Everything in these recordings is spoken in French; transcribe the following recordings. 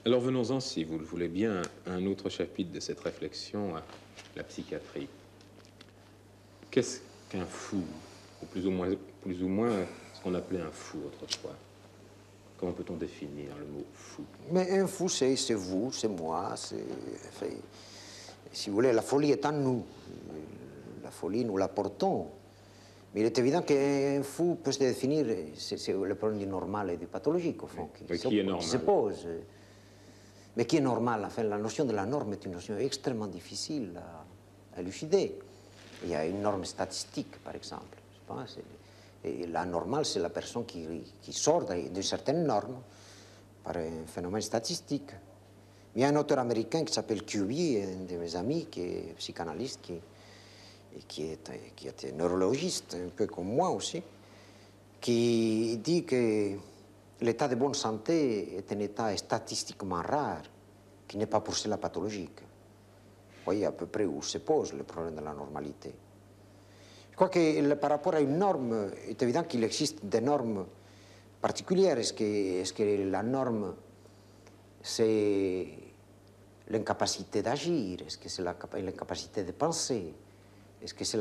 Alors venons-en, si vous le voulez bien, à un autre chapitre de cette réflexion, à la psychiatrie. Qu'est-ce qu'un fou, ou plus ou moins ce qu'on appelait un fou autrefois? Comment peut-on définir le mot fou? Mais un fou, c'est vous, c'est moi, enfin, si vous voulez, la folie est en nous. La folie, nous la portons. Mais il est évident qu'un fou peut se définir, c'est le problème du normal et du pathologique, au fond, qui est normal. qui se pose. Mais qui est normal? Enfin, la notion de la norme est une notion extrêmement difficile à élucider. Il y a une norme statistique, par exemple. Je pense, et la normale, c'est la personne qui sort d'une certaine norme par un phénomène statistique. Il y a un auteur américain qui s'appelle Curie, un de mes amis, qui est psychanalyste, qui était neurologiste, un peu comme moi aussi, qui dit que l'état de bonne santé est un état statistiquement rare, qui n'est pas pour cela pathologique. Vous voyez à peu près où se pose le problème de la normalité. Je crois que par rapport à une norme, il est évident qu'il existe des normes particulières. Est-ce que la norme, c'est l'incapacité d'agir? Est-ce que c'est l'incapacité de penser? Est-ce que c'est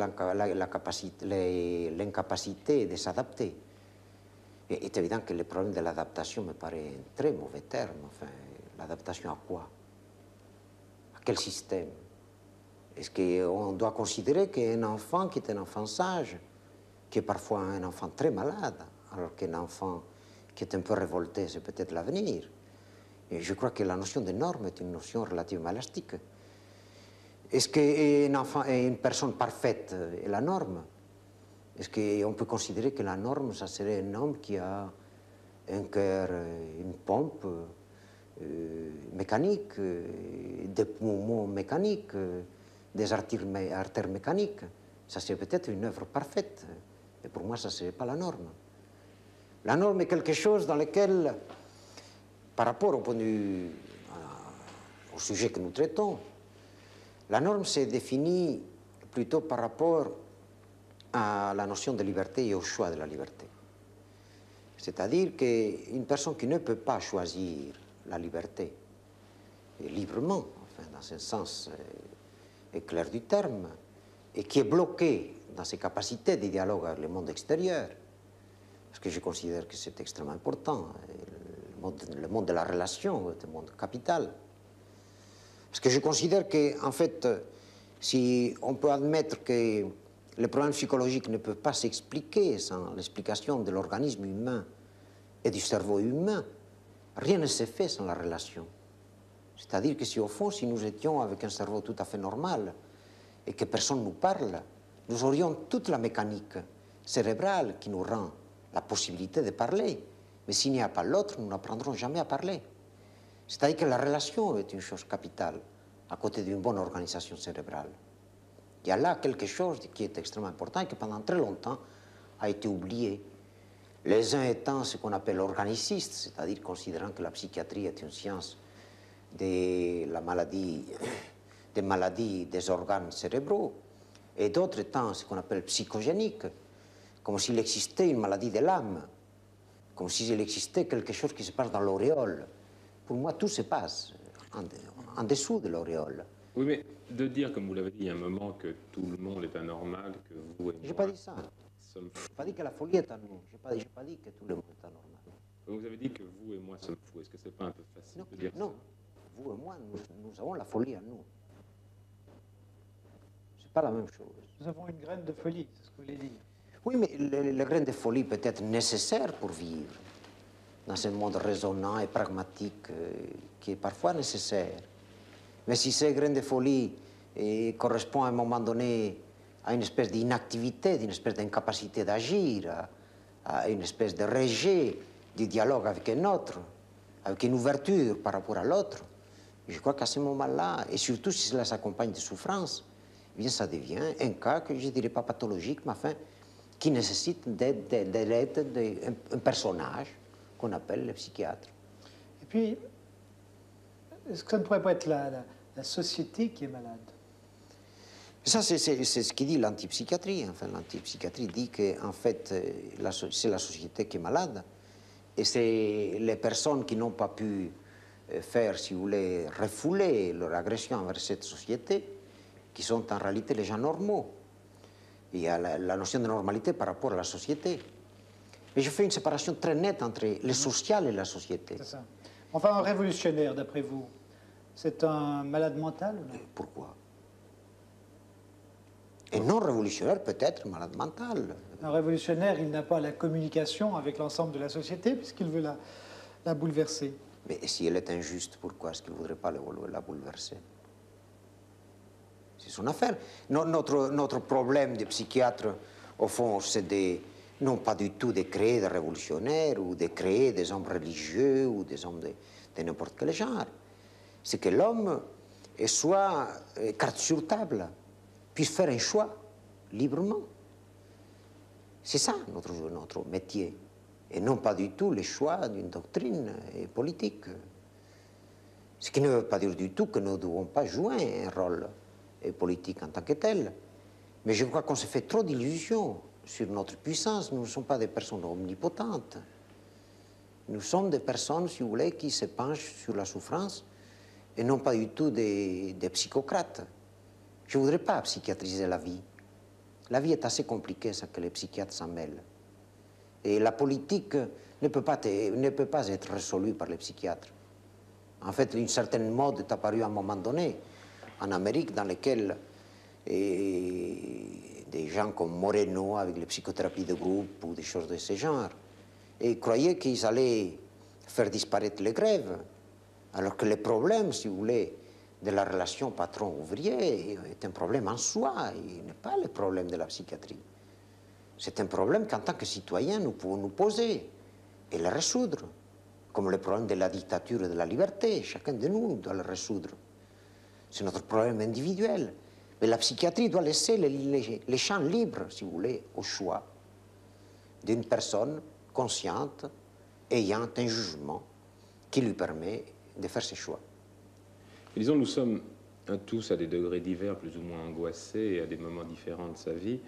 l'incapacité de s'adapter? Il est évident que le problème de l'adaptation me paraît un très mauvais terme. Enfin, l'adaptation à quoi? À quel système? Est-ce qu'on doit considérer qu'un enfant qui est un enfant sage, qui est parfois un enfant très malade, alors qu'un enfant qui est un peu révolté, c'est peut-être l'avenir? Et je crois que la notion de norme est une notion relativement élastique. Est-ce qu'un enfant est une personne parfaite est la norme? Est-ce qu'on peut considérer que la norme, ça serait un homme qui a un cœur, une pompe mécanique, des poumons mécaniques, des artères mécaniques? Ça serait peut-être une œuvre parfaite. Et pour moi, ça ne serait pas la norme. La norme est quelque chose dans lequel, par rapport au point de vue, au sujet que nous traitons, la norme s'est définie plutôt par rapport à la notion de liberté et au choix de la liberté. C'est-à-dire qu'une personne qui ne peut pas choisir la liberté librement, enfin, dans un sens clair du terme, et qui est bloquée dans ses capacités de dialogue avec le monde extérieur, parce que je considère que c'est extrêmement important, le monde de la relation est un monde capital. Parce que je considère qu'en fait, si on peut admettre que les problèmes psychologiques ne peuvent pas s'expliquer sans l'explication de l'organisme humain et du cerveau humain, rien ne s'est fait sans la relation. C'est-à-dire que si au fond, si nous étions avec un cerveau tout à fait normal et que personne ne nous parle, nous aurions toute la mécanique cérébrale qui nous rend la possibilité de parler. Mais s'il n'y a pas l'autre, nous n'apprendrons jamais à parler. C'est-à-dire que la relation est une chose capitale à côté d'une bonne organisation cérébrale. Il y a là quelque chose qui est extrêmement important et qui pendant très longtemps a été oublié. Les uns étant ce qu'on appelle organicistes, c'est-à-dire considérant que la psychiatrie est une science des maladies des organes cérébraux, et d'autres étant ce qu'on appelle psychogéniques, comme s'il existait une maladie de l'âme, comme s'il existait quelque chose qui se passe dans l'auréole. Pour moi, tout se passe en dessous de l'auréole. Oui, mais de dire, comme vous l'avez dit il y a un moment, que tout le monde est anormal, que vous et moi... Je n'ai pas dit ça. Je n'ai pas dit que la folie est à nous. Je n'ai pas dit que tout le monde est anormal. Vous avez dit que vous et moi sommes fous. Est-ce que c'est pas un peu facile de dire non. ça? Vous et moi, nous avons la folie en nous. C'est pas la même chose. Nous avons une graine de folie, c'est ce que vous voulez dire. Oui, mais la graine de folie peut être nécessaire pour vivre dans un monde raisonnant et pragmatique qui est parfois nécessaire. Mais si ces graines de folie correspondent à un moment donné à une espèce d'inactivité, d'une espèce d'incapacité d'agir, à une espèce de rejet du dialogue avec un autre, avec une ouverture par rapport à l'autre, je crois qu'à ce moment-là, et surtout si cela s'accompagne de souffrance, eh bien ça devient un cas que je ne dirais pas pathologique, mais enfin, qui nécessite de l'aide d'un personnage qu'on appelle le psychiatre. Et puis, est-ce que ça ne pourrait pas être la société qui est malade? Ça, c'est ce qu'il dit l'antipsychiatrie. Enfin, l'antipsychiatrie dit qu'en fait, c'est la société qui est malade. Et c'est les personnes qui n'ont pas pu faire, si vous voulez, refouler leur agression envers cette société, qui sont en réalité les gens normaux. Il y a la notion de normalité par rapport à la société. Mais je fais une séparation très nette entre le social et la société. C'est ça. Enfin, un révolutionnaire, d'après vous, c'est un malade mental ou non? Pourquoi? Et non révolutionnaire peut-être malade mental. Un révolutionnaire, il n'a pas la communication avec l'ensemble de la société puisqu'il veut la bouleverser. Mais si elle est injuste, pourquoi est-ce qu'il ne voudrait pas la bouleverser? C'est son affaire. Notre problème de psychiatre, au fond, c'est non pas du tout de créer des révolutionnaires ou de créer des hommes religieux ou des hommes de n'importe quel genre. C'est que l'homme soit carte sur table, puisse faire un choix librement. C'est ça notre métier, et non pas du tout le choix d'une doctrine politique. Ce qui ne veut pas dire du tout que nous ne devons pas jouer un rôle politique en tant que tel. Mais je crois qu'on se fait trop d'illusions sur notre puissance. Nous ne sommes pas des personnes omnipotentes. Nous sommes des personnes, si vous voulez, qui se penchent sur la souffrance et non pas du tout des psychocrates. Je ne voudrais pas psychiatriser la vie. La vie est assez compliquée, ça, que les psychiatres s'en mêlent. Et la politique ne peut pas être résolue par les psychiatres. En fait, une certaine mode est apparue à un moment donné en Amérique, dans laquelle des gens comme Moreno, avec les psychothérapies de groupe ou des choses de ce genre, et croyaient qu'ils allaient faire disparaître les grèves, alors que le problème, si vous voulez, de la relation patron-ouvrier est un problème en soi, il n'est pas le problème de la psychiatrie. C'est un problème qu'en tant que citoyens, nous pouvons nous poser et le résoudre, comme le problème de la dictature et de la liberté. Chacun de nous doit le résoudre. C'est notre problème individuel. Mais la psychiatrie doit laisser les champs libres, si vous voulez, au choix d'une personne consciente, ayant un jugement qui lui permet de faire ses choix. Et disons, nous sommes tous à des degrés divers, plus ou moins angoissés, et à des moments différents de sa vie.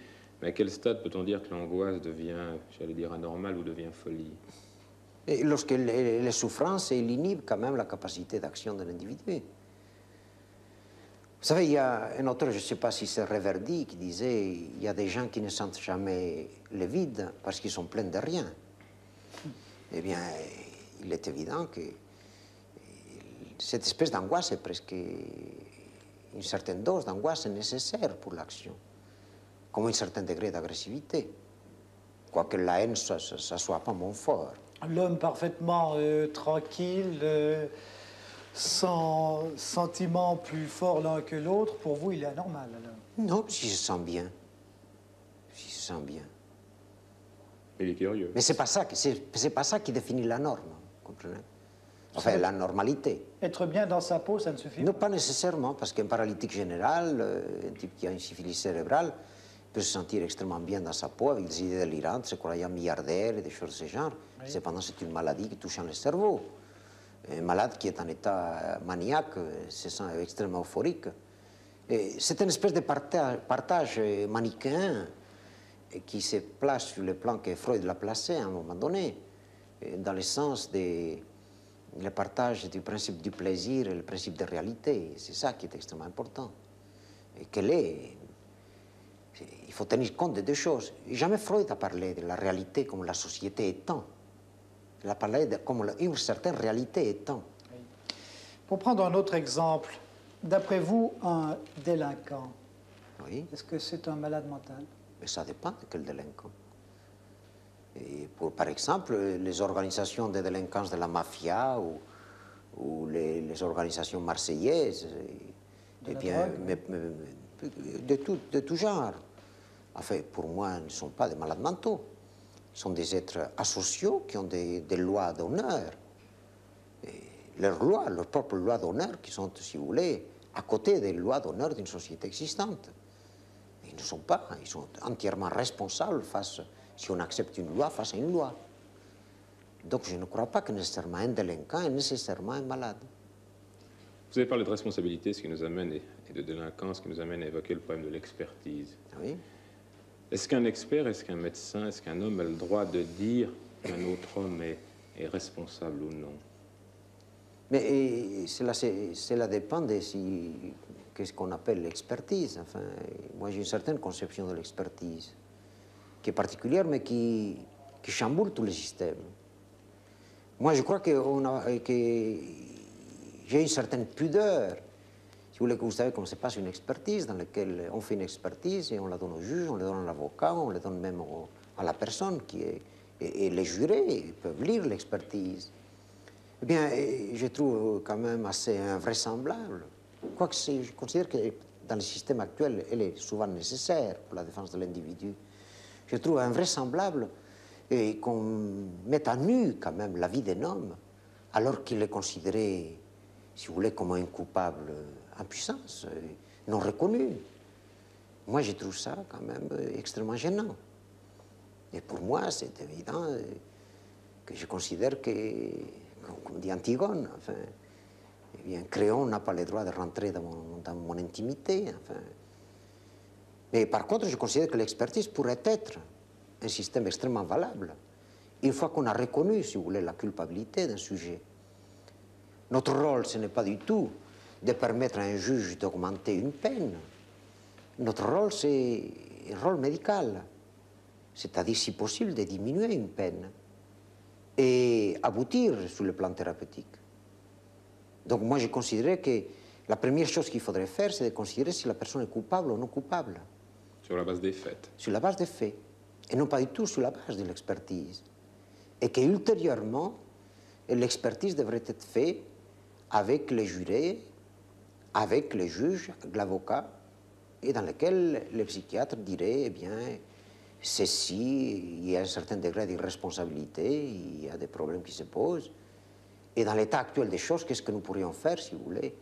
Mais à quel stade peut-on dire que l'angoisse devient, j'allais dire, anormale ou devient folie? Et lorsque les souffrances inhibent quand même la capacité d'action de l'individu. Vous savez, il y a un auteur, je ne sais pas si c'est Reverdy, qui disait il y a des gens qui ne sentent jamais le vide parce qu'ils sont pleins de rien. Eh bien, il est évident que cette espèce d'angoisse est presque une certaine dose d'angoisse est nécessaire pour l'action, comme un certain degré d'agressivité, quoique la haine ça soit pas mon fort. L'homme parfaitement tranquille, sans sentiments plus forts l'un que l'autre, pour vous, il est anormal, alors? Non, si je sens bien. Si je sens bien. Il est curieux. Mais c'est pas ça qui définit la norme, vous comprenez? Enfin, la normalité. Être bien dans sa peau, ça ne suffit Non, pas. pas nécessairement, parce qu'un paralytique général, un type qui a une syphilis cérébrale, peut se sentir extrêmement bien dans sa peau, avec des idées délirantes, se croyant milliardaire et des choses de ce genre. Oui. Cependant, c'est une maladie qui touche le cerveau. Un malade qui est en état maniaque se sent extrêmement euphorique. C'est une espèce de partage manichéen qui se place sur le plan que Freud l'a placé à un moment donné, dans le sens le partage du principe du plaisir et le principe de réalité. C'est ça qui est extrêmement important. Et il faut tenir compte de deux choses. Jamais Freud a parlé de la réalité comme la société étant. Il a parlé comme une certaine réalité étant. Oui. Pour prendre un autre exemple, d'après vous, un délinquant, oui. Est-ce que c'est un malade mental? Mais ça dépend de quel délinquant. Et par exemple, les organisations de délinquance de la mafia ou les organisations marseillaises, eh bien, de tout genre. Enfin, pour moi, ils ne sont pas des malades mentaux. Ils sont des êtres asociaux qui ont des lois d'honneur. Leurs lois, leurs propres lois d'honneur qui sont, si vous voulez, à côté des lois d'honneur d'une société existante. Ils ne sont pas, ils sont entièrement responsables si on accepte une loi, face à une loi. Donc je ne crois pas que nécessairement un délinquant est nécessairement un malade. Vous avez parlé de responsabilité, ce qui nous amène, et de délinquance, ce qui nous amène à évoquer le problème de l'expertise. Oui. Est-ce qu'un expert, est-ce qu'un médecin, est-ce qu'un homme a le droit de dire qu'un autre homme est responsable ou non? Mais cela dépend de qu'est-ce qu'on appelle l'expertise. Enfin, moi, j'ai une certaine conception de l'expertise qui est particulière, mais qui chamboule tous les systèmes. Moi, je crois que j'ai une certaine pudeur. Si vous savez comment se passe une expertise, dans laquelle on fait une expertise et on la donne au juge, on la donne à l'avocat, on la donne même à la personne qui est... Et les jurés peuvent lire l'expertise. Eh bien, je trouve quand même assez invraisemblable. Quoique je considère que dans le système actuel, elle est souvent nécessaire pour la défense de l'individu. Je trouve invraisemblable qu'on mette à nu quand même la vie d'un homme, alors qu'il est considéré, si vous voulez, comme un coupable en puissance, non reconnu. Moi, je trouve ça quand même extrêmement gênant. Et pour moi, c'est évident que je considère que, comme dit Antigone, enfin, eh bien, Créon n'a pas le droit de rentrer dans mon intimité. Enfin. Mais par contre, je considère que l'expertise pourrait être un système extrêmement valable, une fois qu'on a reconnu, si vous voulez, la culpabilité d'un sujet. Notre rôle, ce n'est pas du tout de permettre à un juge d'augmenter une peine. Notre rôle, c'est un rôle médical, c'est-à-dire, si possible, de diminuer une peine et aboutir sur le plan thérapeutique. Donc moi, je considérais que la première chose qu'il faudrait faire, c'est de considérer si la personne est coupable ou non coupable. Sur la base des faits. Sur la base des faits, et non pas du tout sur la base de l'expertise. Et qu'ultérieurement, l'expertise devrait être faite avec les jurés, avec les juges, l'avocat, et dans lequel le psychiatre dirait, eh bien, ceci, il y a un certain degré d'irresponsabilité, il y a des problèmes qui se posent. Et dans l'état actuel des choses, qu'est-ce que nous pourrions faire, si vous voulez?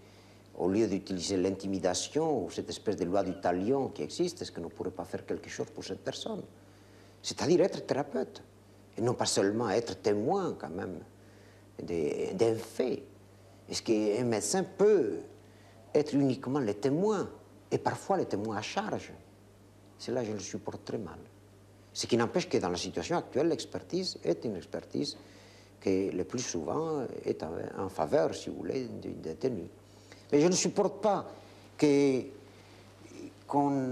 Au lieu d'utiliser l'intimidation ou cette espèce de loi du talion qui existe, est-ce que nous ne pourrions pas faire quelque chose pour cette personne? C'est-à-dire être thérapeute, et non pas seulement être témoin, quand même, d'un fait. Est-ce qu'un médecin peut être uniquement le témoin, et parfois le témoin à charge? Cela, je le supporte très mal. Ce qui n'empêche que dans la situation actuelle, l'expertise est une expertise qui, le plus souvent, est en faveur, si vous voulez, du détenu. Mais je ne supporte pas qu'on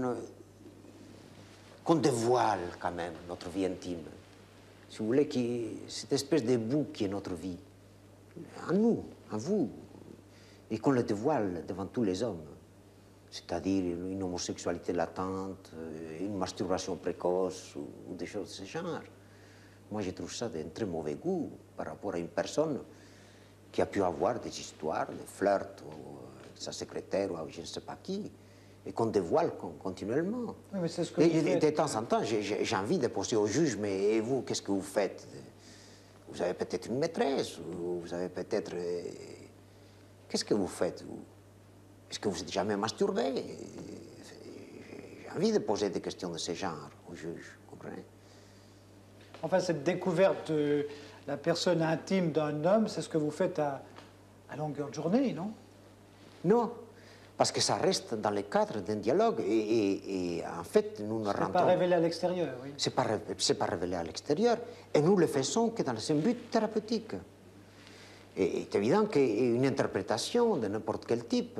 dévoile quand même notre vie intime. Si vous voulez, cette espèce de bout qui est notre vie, en nous, en vous, et qu'on le dévoile devant tous les hommes. C'est-à-dire une homosexualité latente, une masturbation précoce ou des choses de ce genre. Moi, je trouve ça d'un très mauvais goût par rapport à une personne qui a pu avoir des histoires, des flirts avec sa secrétaire ou avec je ne sais pas qui, et qu'on dévoile continuellement. Oui, mais c'est ce que et vous faites. De temps en temps, j'ai envie de poser au juge, mais et vous, qu'est-ce que vous faites? Vous avez peut-être une maîtresse, ou vous avez peut-être... Qu'est-ce que vous faites, vous? Est-ce que vous êtes jamais masturbé? J'ai envie de poser des questions de ce genre au juge, vous comprenez? Enfin, cette découverte de la personne intime d'un homme, c'est ce que vous faites à longueur de journée, non? Non, parce que ça reste dans le cadre d'un dialogue et en fait, nous ne rentrons... C'est pas révélé à l'extérieur, oui. C'est pas révélé à l'extérieur et nous le faisons que dans un but thérapeutique. Et c'est évident qu'une interprétation de n'importe quel type,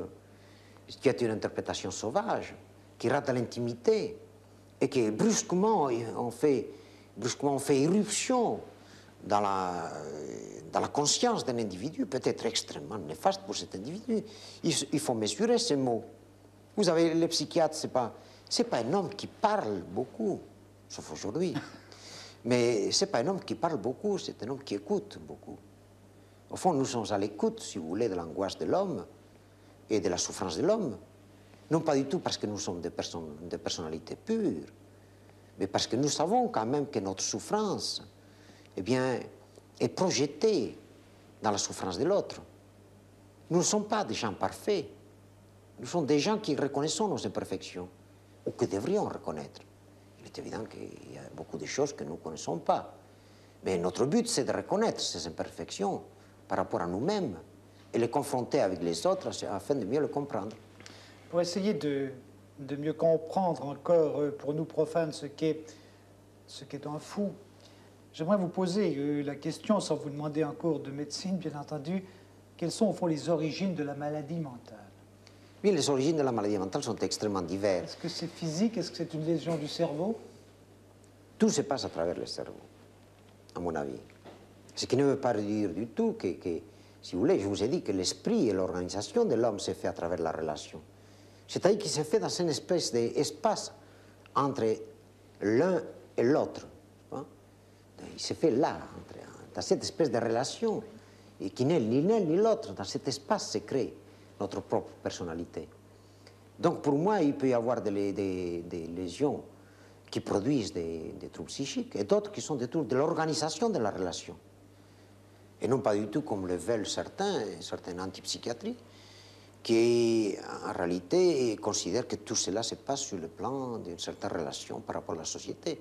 qui est une interprétation sauvage, qui rate l'intimité et que brusquement on fait irruption dans la conscience d'un individu, peut être extrêmement néfaste pour cet individu. Il faut mesurer ces mots. Vous savez, les psychiatres, c'est pas un homme qui parle beaucoup, sauf aujourd'hui. Mais c'est pas un homme qui parle beaucoup, c'est un homme qui écoute beaucoup. Au fond, nous sommes à l'écoute, si vous voulez, de l'angoisse de l'homme et de la souffrance de l'homme. Non pas du tout parce que nous sommes des personnalités pures, mais parce que nous savons quand même que notre souffrance, eh bien, est projetée dans la souffrance de l'autre. Nous ne sommes pas des gens parfaits. Nous sommes des gens qui reconnaissons nos imperfections, ou que devrions reconnaître. Il est évident qu'il y a beaucoup de choses que nous ne connaissons pas. Mais notre but, c'est de reconnaître ces imperfections par rapport à nous-mêmes et les confronter avec les autres afin de mieux les comprendre. Pour essayer de mieux comprendre encore, pour nous profanes, ce qu'est un fou, j'aimerais vous poser la question, sans vous demander un cours de médecine, bien entendu, quelles sont au fond les origines de la maladie mentale? Oui, les origines de la maladie mentale sont extrêmement diverses. Est-ce que c'est physique? Est-ce que c'est une lésion du cerveau? Tout se passe à travers le cerveau, à mon avis. Ce qui ne veut pas dire du tout que, si vous voulez, je vous ai dit que l'esprit et l'organisation de l'homme se fait à travers la relation. C'est-à-dire qu'il se fait dans une espèce d'espace entre l'un et l'autre. Hein? Il se fait là, dans cette espèce de relation, et qui n'est ni l'un ni l'autre. Dans cet espace se crée notre propre personnalité. Donc pour moi, il peut y avoir des lésions qui produisent des troubles psychiques et d'autres qui sont des troubles de l'organisation de la relation. Et non pas du tout comme le veulent certaines antipsychiatries, qui en réalité considèrent que tout cela se passe sur le plan d'une certaine relation par rapport à la société.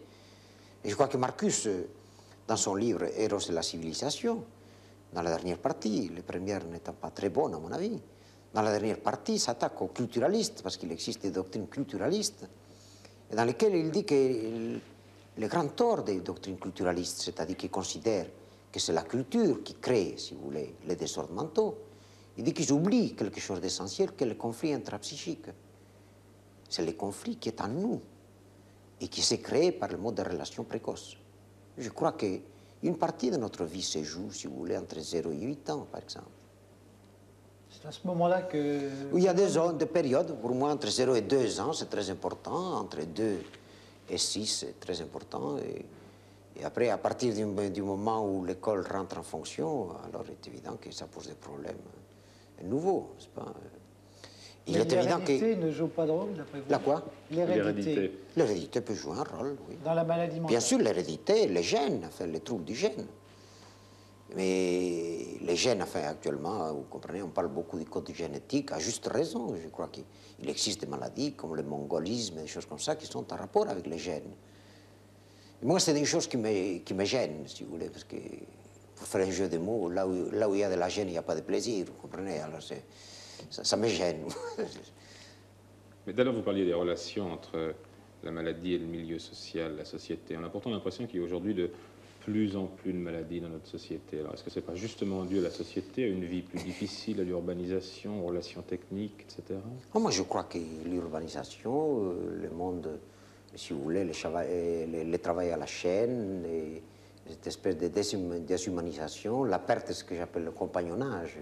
Et je crois que Marcus, dans son livre Héros de la civilisation, dans la dernière partie, les premières n'étant pas très bonnes à mon avis, dans la dernière partie, s'attaque aux culturalistes, parce qu'il existe des doctrines culturalistes, et dans lesquelles il dit que le grand tort des doctrines culturalistes, c'est-à-dire qu'ils considèrent que c'est la culture qui crée, si vous voulez, les désordres mentaux, il dit qu'ils oublient quelque chose d'essentiel, que le conflit intrapsychique. C'est le conflit qui est en nous et qui s'est créé par le mode de relation précoce. Je crois qu'une partie de notre vie se joue, si vous voulez, entre 0 et 8 ans, par exemple. C'est à ce moment-là que... Il y a des zones, des périodes, pour moi, entre 0 et 2 ans, c'est très important, entre 2 et 6, c'est très important, et après, à partir du moment où l'école rentre en fonction, alors il est évident que ça pose des problèmes nouveaux, n'est-ce pas? Il est évident que... L'hérédité ne joue pas de rôle, d'après vous? La quoi? L'hérédité. L'hérédité peut jouer un rôle, oui. Dans la maladie mentale? Bien sûr, l'hérédité, les gènes, enfin, les troubles du gène. Mais les gènes, enfin, actuellement, vous comprenez, on parle beaucoup du code génétique, à juste raison. Je crois qu'il existe des maladies comme le mongolisme, des choses comme ça, qui sont en rapport avec les gènes. Et moi, c'est des choses qui me gênent, si vous voulez, parce que, pour faire un jeu de mots, là où il y a de la gêne, il n'y a pas de plaisir, vous comprenez, alors ça me gêne. Mais d'abord, vous parliez des relations entre la maladie et le milieu social, la société. On a pourtant l'impression qu'il y a aujourd'hui de plus en plus de maladies dans notre société. Alors, est-ce que ce n'est pas justement dû à la société, à une vie plus difficile, à l'urbanisation, aux relations techniques, etc. Oh, moi, je crois que l'urbanisation, le monde, si vous voulez, le travail à la chaîne, cette espèce de déshumanisation, la perte de ce que j'appelle le compagnonnage.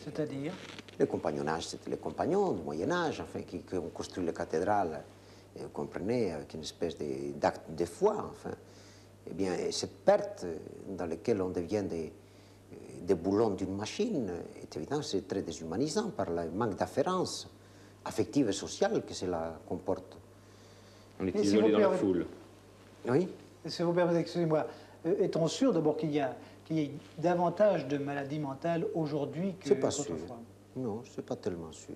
C'est-à-dire? Le compagnonnage, c'était les compagnons du Moyen-Âge, enfin, qui ont construit les cathédrales, vous comprenez, avec une espèce d'acte de foi, enfin. Eh bien, cette perte dans laquelle on devient des boulons d'une machine, est évident, c'est très déshumanisant par le manque d'afférence affective et sociale que cela comporte. On est isolé dans la foule. Oui. Si vous permettez, excusez-moi, est-on sûr d'abord qu'il y a davantage de maladies mentales aujourd'hui qu'autrefois? Non, c'est pas tellement sûr.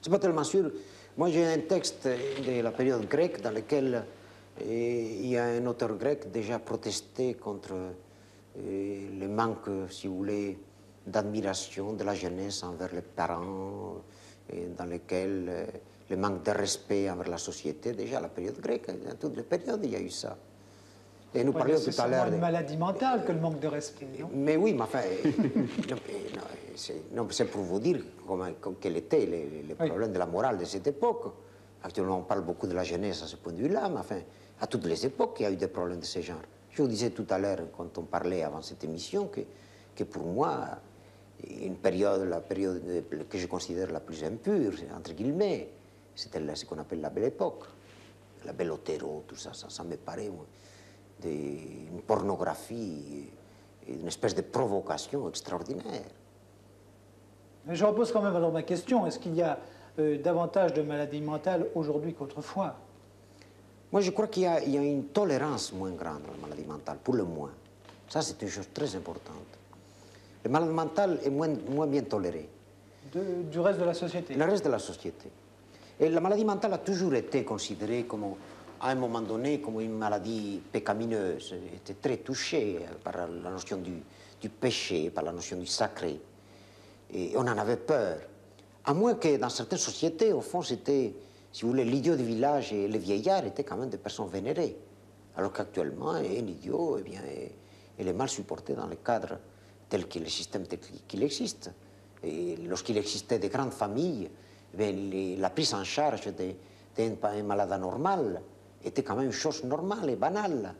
C'est pas tellement sûr. Moi, j'ai un texte de la période grecque dans lequel il y a un auteur grec déjà protesté contre le manque, si vous voulez, d'admiration de la jeunesse envers les parents, dans lequel le manque de respect envers la société, déjà à la période grecque, dans toutes les périodes, il y a eu ça. Et nous parlions tout à l'heure... C'est une maladie mentale que le manque de respect, non? Mais oui, mais enfin, c'est pour vous dire quels étaient les problèmes de la morale de cette époque. Actuellement, on parle beaucoup de la jeunesse à ce point de vue-là, mais enfin, à toutes les époques, il y a eu des problèmes de ce genre. Je vous disais tout à l'heure, quand on parlait avant cette émission, que pour moi, la période que je considère la plus impure, entre guillemets, c'était ce qu'on appelle la belle époque. La belle Otero, tout ça, ça me paraît une pornographie, une espèce de provocation extraordinaire. Mais je repose quand même alors ma question. Est-ce qu'il y a davantage de maladies mentales aujourd'hui qu'autrefois? Moi, je crois qu'il y a une tolérance moins grande à la maladie mentale, pour le moins. Ça, c'est une chose très importante. La maladie mentale est moins bien tolérée. Du reste de la société? Le reste de la société. Et la maladie mentale a toujours été considérée comme, à un moment donné, comme une maladie pécamineuse. Elle était très touchée par la notion du péché, par la notion du sacré. Et on en avait peur. À moins que dans certaines sociétés, au fond, c'était, si vous voulez, l'idiot du village et les vieillards étaient quand même des personnes vénérées. Alors qu'actuellement, un idiot, eh bien, il est mal supporté dans le cadre tel que le système tel qu'il existe. Et lorsqu'il existait des grandes familles, la prise en charge d'un malade anormal était quand même une chose normale et banale.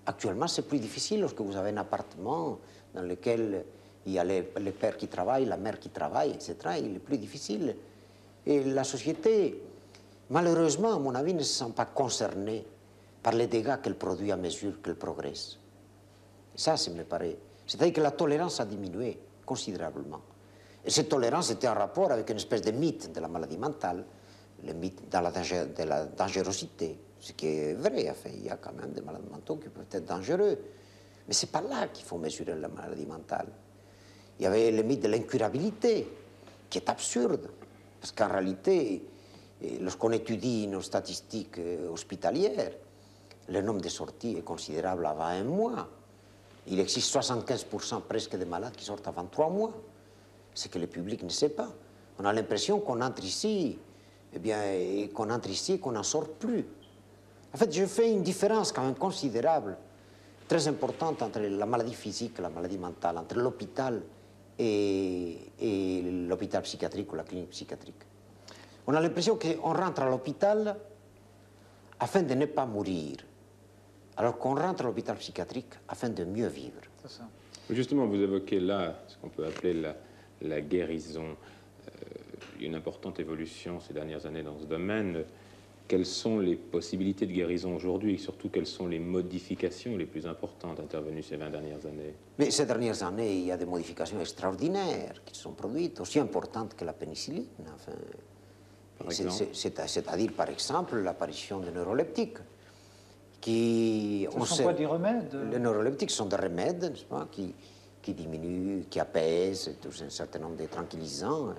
Actuellement, c'est plus difficile lorsque vous avez un appartement dans lequel il y a le père qui travaille, la mère qui travaille, etc. Il est plus difficile. Et la société, malheureusement, à mon avis, ne se sent pas concernée par les dégâts qu'elle produit à mesure qu'elle progresse. Ça me paraît. C'est-à-dire que la tolérance a diminué considérablement. Et cette tolérance était en rapport avec une espèce de mythe de la maladie mentale, le mythe de la dangerosité, ce qui est vrai. Enfin, il y a quand même des malades mentaux qui peuvent être dangereux. Mais ce n'est pas là qu'il faut mesurer la maladie mentale. Il y avait le mythe de l'incurabilité, qui est absurde. Parce qu'en réalité, lorsqu'on étudie nos statistiques hospitalières, le nombre de sorties est considérable avant un mois. Il existe 75% presque de malades qui sortent avant 3 mois. C'est que le public ne sait pas. On a l'impression qu'on entre ici, qu'on entre ici et qu'on n'en sort plus. En fait, je fais une différence quand même considérable, très importante entre la maladie physique et la maladie mentale, entre l'hôpital et l'hôpital psychiatrique ou la clinique psychiatrique. On a l'impression qu'on rentre à l'hôpital afin de ne pas mourir, alors qu'on rentre à l'hôpital psychiatrique afin de mieux vivre. C'est ça. Justement, vous évoquez là ce qu'on peut appeler la guérison. Une importante évolution ces dernières années dans ce domaine. Quelles sont les possibilités de guérison aujourd'hui et surtout quelles sont les modifications les plus importantes intervenues ces 20 dernières années? Mais ces dernières années, il y a des modifications extraordinaires qui se sont produites, aussi importantes que la pénicilline. Enfin, c'est-à-dire, par exemple, l'apparition des neuroleptiques. Ce sont quoi des remèdes? Les neuroleptiques sont des remèdes, n'est-ce pas, qui diminuent, qui apaisent un certain nombre de tranquillisants.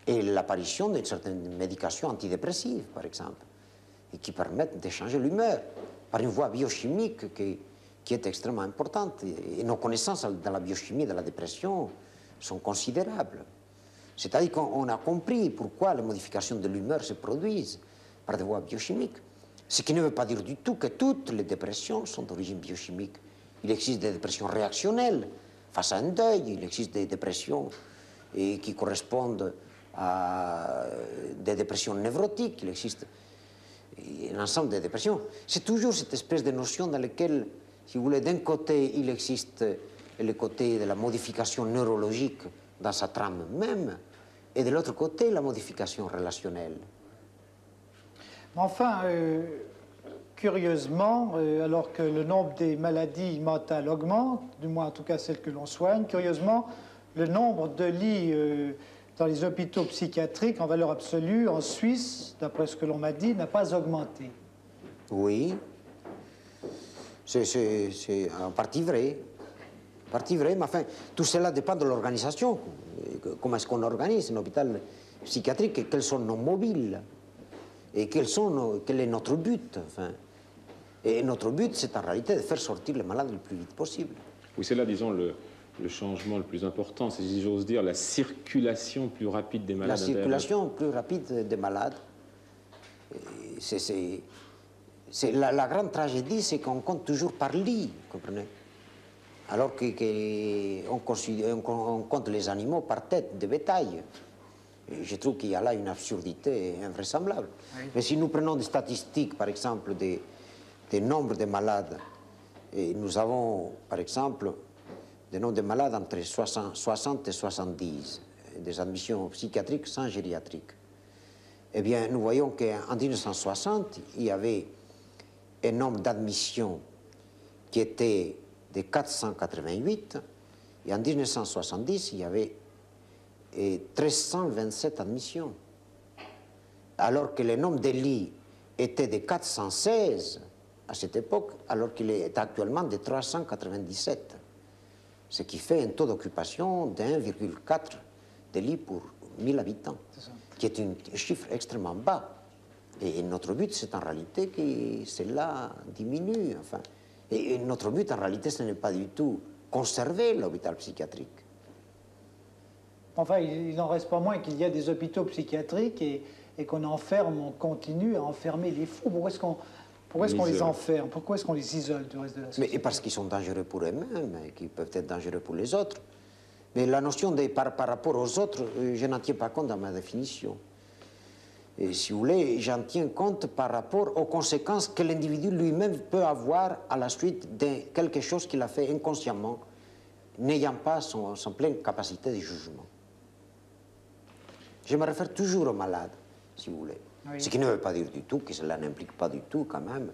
Et l'apparition d'une certaine médication antidépressive, par exemple, et qui permettent de changer l'humeur par une voie biochimique qui est extrêmement importante. Et nos connaissances dans la biochimie de la dépression sont considérables. C'est-à-dire qu'on a compris pourquoi les modifications de l'humeur se produisent par des voies biochimiques. Ce qui ne veut pas dire du tout que toutes les dépressions sont d'origine biochimique. Il existe des dépressions réactionnelles face à un deuil, il existe des dépressions qui correspondent à des dépressions névrotiques, il existe un ensemble de dépressions. C'est toujours cette espèce de notion dans laquelle, si vous voulez, d'un côté, il existe le côté de la modification neurologique dans sa trame même, et de l'autre côté, la modification relationnelle. Mais enfin, curieusement, alors que le nombre des maladies mentales augmente, du moins en tout cas celles que l'on soigne, curieusement, le nombre de lits dans les hôpitaux psychiatriques en valeur absolue, en Suisse, d'après ce que l'on m'a dit, n'a pas augmenté. Oui, c'est en partie vrai. En partie vrai, mais enfin, tout cela dépend de l'organisation. Comment est-ce qu'on organise un hôpital psychiatrique et quels sont nos mobiles et quel est notre but, enfin. Et notre but, c'est en réalité de faire sortir les malades le plus vite possible. Oui, c'est là, disons, le changement le plus important, c'est, si j'ose dire, la circulation plus rapide des malades. La circulation plus rapide des malades. La grande tragédie, c'est qu'on compte toujours par lit, vous comprenez? Alors qu'on compte les animaux par tête de bétail. Et je trouve qu'il y a là une absurdité invraisemblable. Oui. Mais si nous prenons des statistiques, par exemple, des nombres de malades, et nous avons, par exemple, des nombres de malades entre 60 et 70, des admissions psychiatriques sans gériatrique. Eh bien, nous voyons qu'en 1960, il y avait un nombre d'admissions qui était de 488, et en 1970, il y avait 1327 admissions, alors que le nombre de lits était de 416 à cette époque, alors qu'il est actuellement de 397, ce qui fait un taux d'occupation de 1,4 de lits pour 1000 habitants, qui est un chiffre extrêmement bas. Et notre but, c'est en réalité que cela diminue. Enfin. Et notre but, en réalité, ce n'est pas du tout conserver l'hôpital psychiatrique. Enfin, il n'en reste pas moins qu'il y a des hôpitaux psychiatriques et qu'on enferme, on continue à enfermer les fous. Pourquoi est-ce qu'on les enferme? Pourquoi est-ce qu'on les isole du reste de la société? Mais parce qu'ils sont dangereux pour eux-mêmes et qu'ils peuvent être dangereux pour les autres. Mais la notion de par rapport aux autres, je n'en tiens pas compte dans ma définition. Et si vous voulez, j'en tiens compte par rapport aux conséquences que l'individu lui-même peut avoir à la suite de quelque chose qu'il a fait inconsciemment, n'ayant pas son pleine capacité de jugement. Je me réfère toujours au malade, si vous voulez. Oui. Ce qui ne veut pas dire du tout que cela n'implique pas du tout, quand même,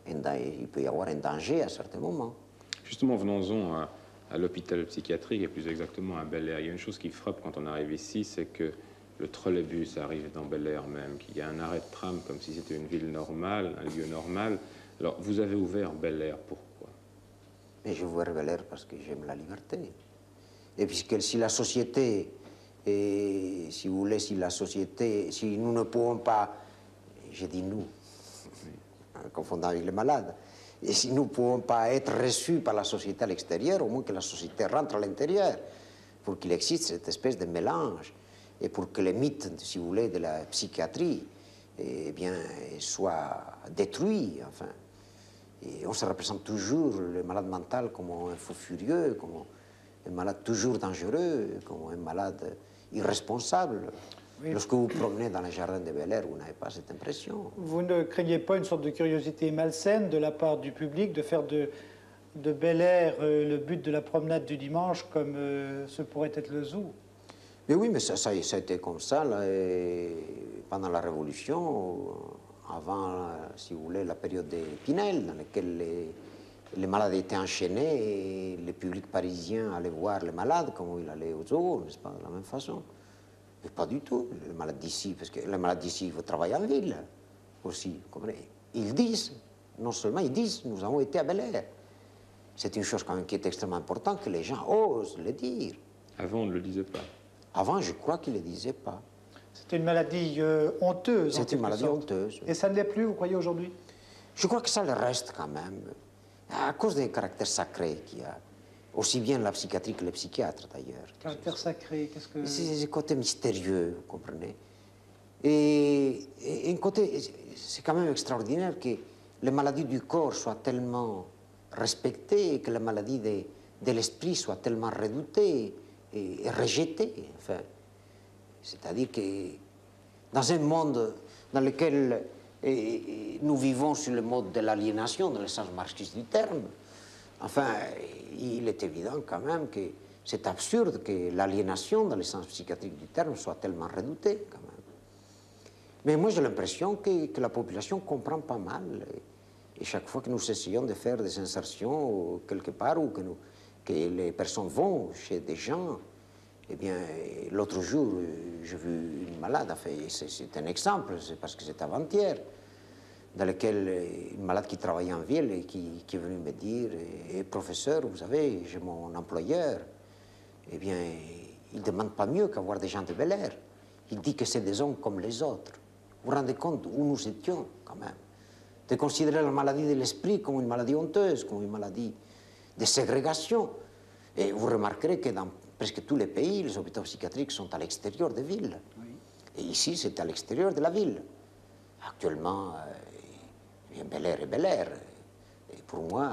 il peut y avoir un danger à certains moments. Justement, venons-en à l'hôpital psychiatrique, et plus exactement à Bel Air. Il y a une chose qui frappe quand on arrive ici, c'est que le trolleybus arrive dans Bel Air même, qu'il y a un arrêt de tram comme si c'était une ville normale, un lieu normal. Alors, vous avez ouvert Bel Air, pourquoi? Mais j'ai ouvert Bel Air parce que j'aime la liberté. Et puisque si la société, si vous voulez, si nous ne pouvons pas, je dis nous, en confondant avec les malades, et si nous ne pouvons pas être reçus par la société à l'extérieur, au moins que la société rentre à l'intérieur, pour qu'il existe cette espèce de mélange, et pour que les mythes, si vous voulez, de la psychiatrie, eh bien, soient détruits, enfin. Et on se représente toujours le malade mental comme un fou furieux, comme un malade toujours dangereux, comme un malade irresponsable. Oui. Lorsque vous promenez dans les jardins de Bel Air, vous n'avez pas cette impression. Vous ne craignez pas une sorte de curiosité malsaine de la part du public de faire de Bel Air le but de la promenade du dimanche comme ce pourrait être le zoo? Mais oui, mais ça a été comme ça là, pendant la Révolution, avant, si vous voulez, la période des Pinel, dans laquelle les malades étaient enchaînés et le public parisien allait voir les malades comme il allait au zoo, n'est-ce pas, de la même façon. Mais pas du tout, les malades d'ici, parce que les malades d'ici, ils travaillent en ville aussi, vous comprenez. Ils disent, non seulement ils disent, nous avons été à Bel Air. C'est une chose quand même qui est extrêmement importante, que les gens osent le dire. Avant, on ne le disait pas. Avant, je crois qu'ils ne le disaient pas. C'était une maladie honteuse. C'est une maladie honteuse. Et ça ne l'est plus, vous croyez, aujourd'hui? Je crois que ça le reste quand même, à cause des caractères sacrés qu'il y a. Aussi bien la psychiatrie que les psychiatres, d'ailleurs. Caractère sacré, qu'est-ce que... C'est un côté mystérieux, vous comprenez. Et un côté, c'est quand même extraordinaire que les maladies du corps soient tellement respectées et que les maladies de l'esprit soient tellement redoutées et rejetées. Enfin, c'est-à-dire que dans un monde dans lequel nous vivons sur le mode de l'aliénation, dans le sens marxiste du terme, enfin, il est évident quand même que c'est absurde que l'aliénation, dans le sens psychiatrique du terme, soit tellement redoutée quand même. Mais moi j'ai l'impression que la population comprend pas mal. Et chaque fois que nous essayons de faire des insertions quelque part ou que les personnes vont chez des gens, eh bien, l'autre jour, j'ai vu une malade, enfin, c'est un exemple, c'est parce que c'est avant-hier, dans lequel une malade qui travaillait en ville et qui est venue me dire, professeur, vous savez, j'ai mon employeur, eh bien, il ne demande pas mieux qu'avoir des gens de Bel Air. Il dit que c'est des hommes comme les autres. Vous vous rendez compte où nous étions, quand même? De considérer la maladie de l'esprit comme une maladie honteuse, comme une maladie de ségrégation. Et vous remarquerez que dans presque tous les pays, les hôpitaux psychiatriques sont à l'extérieur des villes. Oui. Et ici, c'est à l'extérieur de la ville. Actuellement, Bel Air est Bel Air. Et pour moi,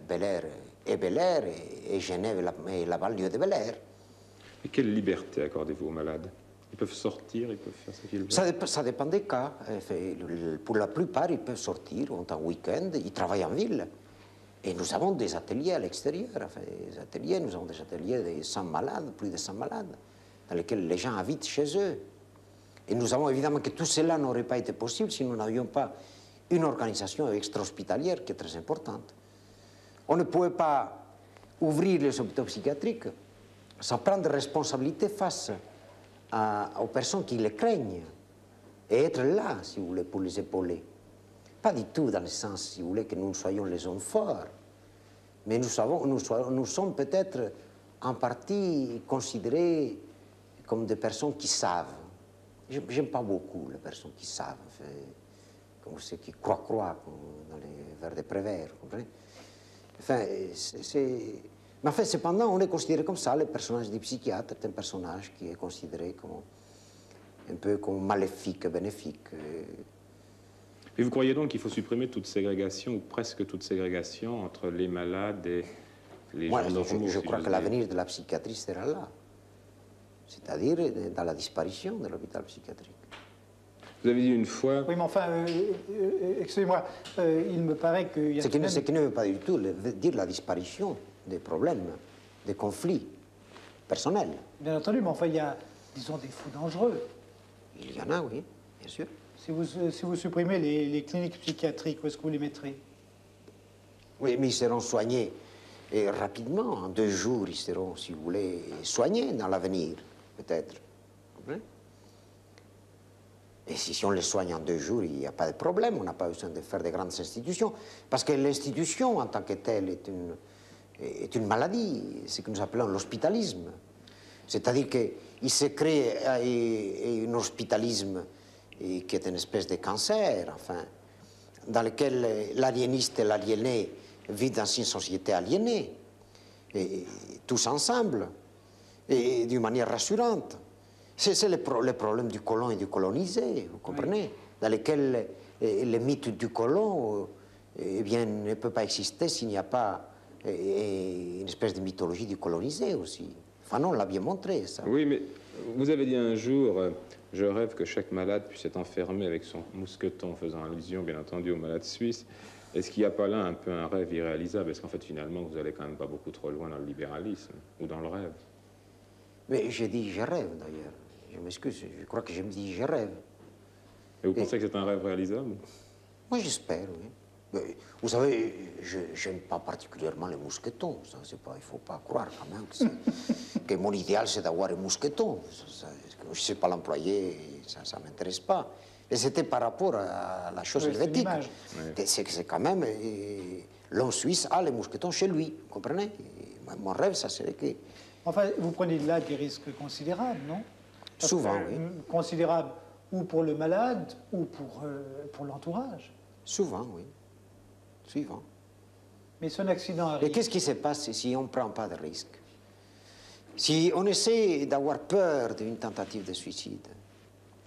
Bel Air est Bel Air et Genève est la banlieue de Bel Air. Et quelle liberté accordez-vous aux malades? Ils peuvent sortir, ils peuvent faire ce qu'ils veulent? Ça dépend des cas. Pour la plupart, ils peuvent sortir, ont un week-end, ils travaillent en ville. Et nous avons des ateliers à l'extérieur. Enfin, nous avons des ateliers de 100 malades, plus de 100 malades, dans lesquels les gens habitent chez eux. Et nous avons évidemment que tout cela n'aurait pas été possible si nous n'avions pas une organisation extra-hospitalière qui est très importante. On ne pouvait pas ouvrir les hôpitaux psychiatriques sans prendre responsabilité face aux personnes qui les craignent et être là, si vous voulez, pour les épauler. Pas du tout dans le sens, si vous voulez, que nous soyons les hommes forts, mais nous sommes peut-être en partie considérés comme des personnes qui savent. J'aime pas beaucoup les personnes qui savent, comme ceux qui croient dans les vers des Prévert, vous comprenez? Enfin, mais en fait, cependant, on est considéré comme ça, le personnage du psychiatre est un personnage qui est considéré comme un peu comme maléfique, bénéfique. Et vous croyez donc qu'il faut supprimer toute ségrégation, ou presque toute ségrégation, entre les malades et les gens normaux? Je crois que l'avenir de la psychiatrie sera là. c'est-à-dire dans la disparition de l'hôpital psychiatrique. Vous avez dit une fois... Oui, mais enfin, excusez-moi, il me paraît qu'il y a... Ce qui ne veut pas du tout dire la disparition des problèmes, des conflits personnels. Bien entendu, mais enfin, il y a, disons, des fous dangereux. Il y en a, oui, bien sûr. Si vous supprimez les cliniques psychiatriques, où est-ce que vous les mettrez? Oui, mais ils seront soignés rapidement. En 2 jours, ils seront, si vous voulez, soignés dans l'avenir, peut-être. Et si on les soigne en 2 jours, il n'y a pas de problème. On n'a pas besoin de faire de grandes institutions. Parce que l'institution, en tant que telle, est une maladie, ce que nous appelons l'hospitalisme. C'est-à-dire qu'il se crée un hospitalisme qui est une espèce de cancer, enfin, dans lequel l'aliéniste et l'aliéné vivent dans une société aliénée, et tous ensemble, et d'une manière rassurante. C'est le problème du colon et du colonisé, vous comprenez, oui. Dans lequel le mythe du colon eh bien, ne peut pas exister s'il n'y a pas une espèce de mythologie du colonisé aussi. Enfin non, on l'a bien montré, ça. Oui, mais vous avez dit un jour, je rêve que chaque malade puisse être enfermé avec son mousqueton, faisant allusion, bien entendu, aux malades suisses. Est-ce qu'il n'y a pas là un peu un rêve irréalisable? Est-ce qu'en fait, finalement, vous allez quand même pas beaucoup trop loin dans le libéralisme ou dans le rêve? Mais j'ai dit je rêve, d'ailleurs. Je m'excuse, je crois que je me dis je rêve. Et vous pensez que c'est un rêve réalisable? Moi, j'espère, oui. Mais, vous savez, je n'aime pas particulièrement les mousquetons. Ça, il ne faut pas croire quand même que mon idéal, c'est d'avoir un mousqueton. Je ne sais pas l'employer, ça ne m'intéresse pas. Et c'était par rapport à la chose helvétique. C'est que c'est quand même... l'homme suisse a les mousquetons chez lui, vous comprenez? Et mon rêve, ça serait que... Enfin, vous prenez là des risques considérables, non? Souvent, oui. Considérables ou pour le malade ou pour l'entourage. Souvent, oui. Souvent. Mais si un accident arrive... Et qu'est-ce qui se passe si on ne prend pas de risque? Si on essaie d'avoir peur d'une tentative de suicide,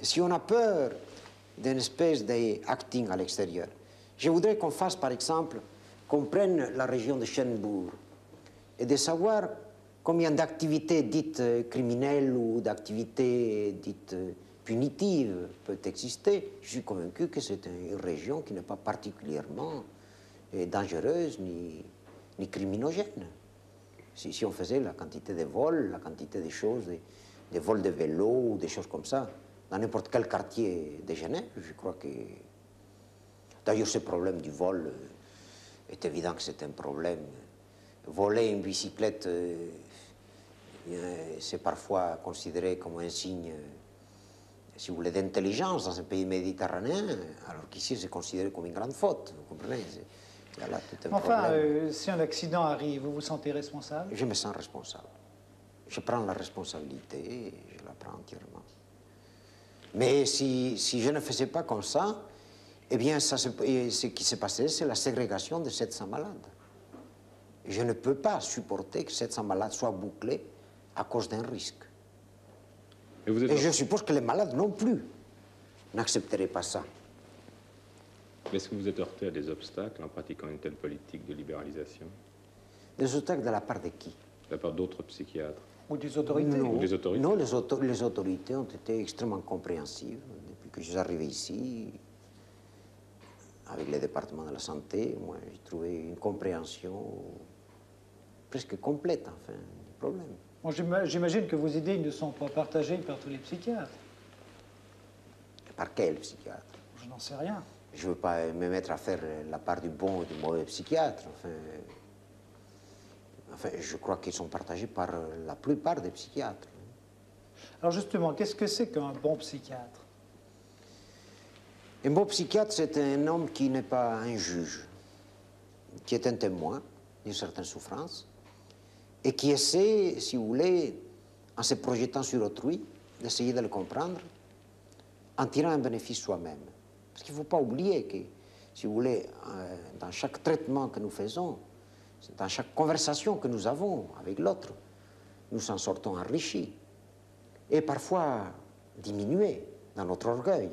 si on a peur d'une espèce d'acting à l'extérieur, je voudrais qu'on fasse, par exemple, qu'on prenne la région de Schönbourg et de savoir combien d'activités dites criminelles ou d'activités dites punitives peuvent exister. Je suis convaincu que c'est une région qui n'est pas particulièrement dangereuse ni criminogène. Si on faisait la quantité de vols, la quantité de choses, des vols de vélo ou des choses comme ça, dans n'importe quel quartier de Genève, je crois que... D'ailleurs, ce problème du vol est évident que c'est un problème. Voler une bicyclette, c'est parfois considéré comme un signe, si vous voulez, d'intelligence dans un pays méditerranéen, alors qu'ici, c'est considéré comme une grande faute, vous comprenez? Il y a là tout un problème. Si un accident arrive, vous vous sentez responsable? Je me sens responsable. Je prends la responsabilité, je la prends entièrement. Mais si je ne faisais pas comme ça, eh bien, ce qui s'est passé, c'est la ségrégation de 700 malades. Je ne peux pas supporter que 700 malades soient bouclés à cause d'un risque. Et je suppose que les malades non plus n'accepteraient pas ça. Est-ce que vous êtes heurté à des obstacles en pratiquant une telle politique de libéralisation? Des obstacles de la part de qui? De la part d'autres psychiatres? Ou des autorités? Ou des autorités? Non, les autorités ont été extrêmement compréhensives. Depuis que je suis arrivé ici, avec le département de la santé, moi, j'ai trouvé une compréhension presque complète, enfin, du problème. Bon, j'imagine que vos idées ne sont pas partagées par tous les psychiatres. Par quel psychiatre? Je n'en sais rien. Je ne veux pas me mettre à faire la part du bon et du mauvais psychiatre. Enfin, je crois qu'ils sont partagés par la plupart des psychiatres. Alors justement, qu'est-ce que c'est qu'un bon psychiatre? Un bon psychiatre, c'est un homme qui n'est pas un juge, qui est un témoin d'une certaine souffrance, et qui essaie, si vous voulez, en se projetant sur autrui, d'essayer de le comprendre, en tirant un bénéfice soi-même. Parce qu'il ne faut pas oublier que, si vous voulez, dans chaque traitement que nous faisons, dans chaque conversation que nous avons avec l'autre, nous en sortons enrichis, et parfois diminués dans notre orgueil.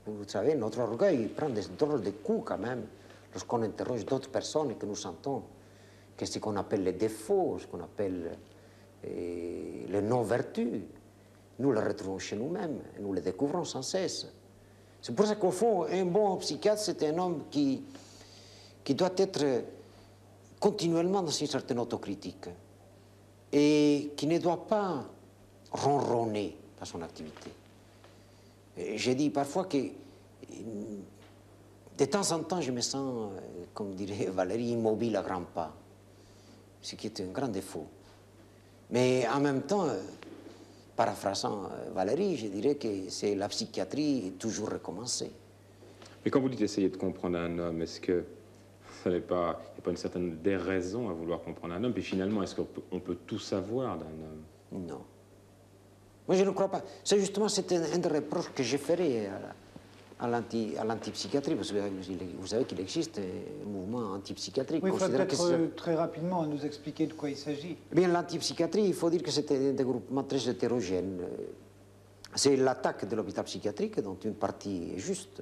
Vous savez, notre orgueil prend des drôles de coups quand même, lorsqu'on interroge d'autres personnes et que nous sentons que ce qu'on appelle les défauts, ce qu'on appelle et les non-vertus, nous les retrouvons chez nous-mêmes, et nous les découvrons sans cesse. C'est pour ça qu'au fond, un bon psychiatre, c'est un homme qui doit être continuellement dans une certaine autocritique et qui ne doit pas ronronner dans son activité. J'ai dit parfois que de temps en temps, je me sens, comme dirait Valérie, immobile à grands pas, ce qui est un grand défaut. Mais en même temps, paraphrasant Valérie, je dirais que c'est la psychiatrie toujours recommencée. Mais quand vous dites essayer de comprendre un homme, est-ce que il n'y a pas une certaine déraison à vouloir comprendre un homme? Puis finalement, est-ce qu'on peut tout savoir d'un homme? Non. Moi, je ne crois pas. C'est justement un des reproches que je ferai à l'antipsychiatrie. Vous savez qu'il existe un mouvement antipsychiatrique. Oui, il faudrait peut-être très rapidement nous expliquer de quoi il s'agit. Eh bien, l'antipsychiatrie, il faut dire que c'est un dégroupement très hétérogène. C'est l'attaque de l'hôpital psychiatrique dont une partie est juste.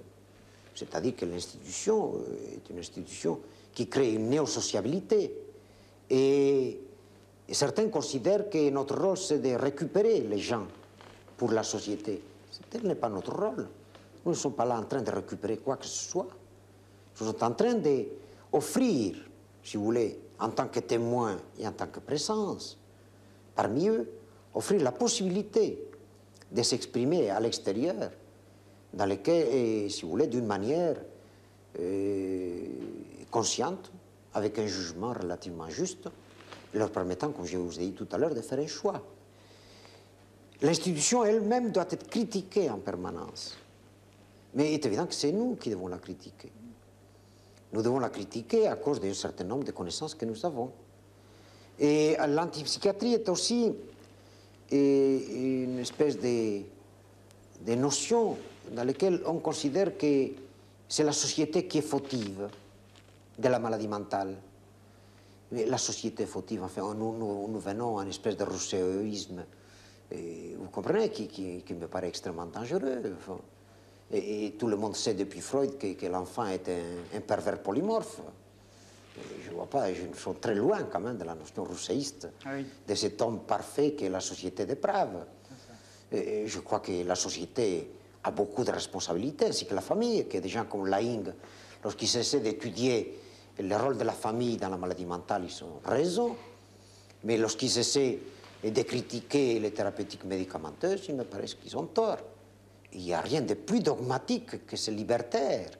C'est-à-dire que l'institution est une institution qui crée une néo-sociabilité. Et certains considèrent que notre rôle, c'est de récupérer les gens pour la société. Tel n'est pas notre rôle. Nous ne sommes pas là en train de récupérer quoi que ce soit. Nous sommes en train d'offrir, si vous voulez, en tant que témoin et en tant que présence, parmi eux, offrir la possibilité de s'exprimer à l'extérieur, dans lequel, si vous voulez, d'une manière consciente, avec un jugement relativement juste, leur permettant, comme je vous ai dit tout à l'heure, de faire un choix. L'institution elle-même doit être critiquée en permanence. Mais il est évident que c'est nous qui devons la critiquer. Nous devons la critiquer à cause d'un certain nombre de connaissances que nous avons. Et l'antipsychiatrie est aussi une espèce de notion dans laquelle on considère que c'est la société qui est fautive de la maladie mentale. Mais la société est fautive, enfin, nous venons à une espèce de rousseauisme, vous comprenez, qui me paraît extrêmement dangereux. Enfin, et tout le monde sait depuis Freud que l'enfant est un pervers polymorphe. Je ne vois pas, je suis très loin quand même de la notion rousseauiste, oui, de cet homme parfait que la société déprave. Et je crois que la société a beaucoup de responsabilités, ainsi que la famille, que des gens comme Laing, lorsqu'ils essaient d'étudier le rôle de la famille dans la maladie mentale, ils ont raison, mais lorsqu'ils essaient de critiquer les thérapeutiques médicamenteuses, il me paraît qu'ils ont tort. Il n'y a rien de plus dogmatique que ces libertaires,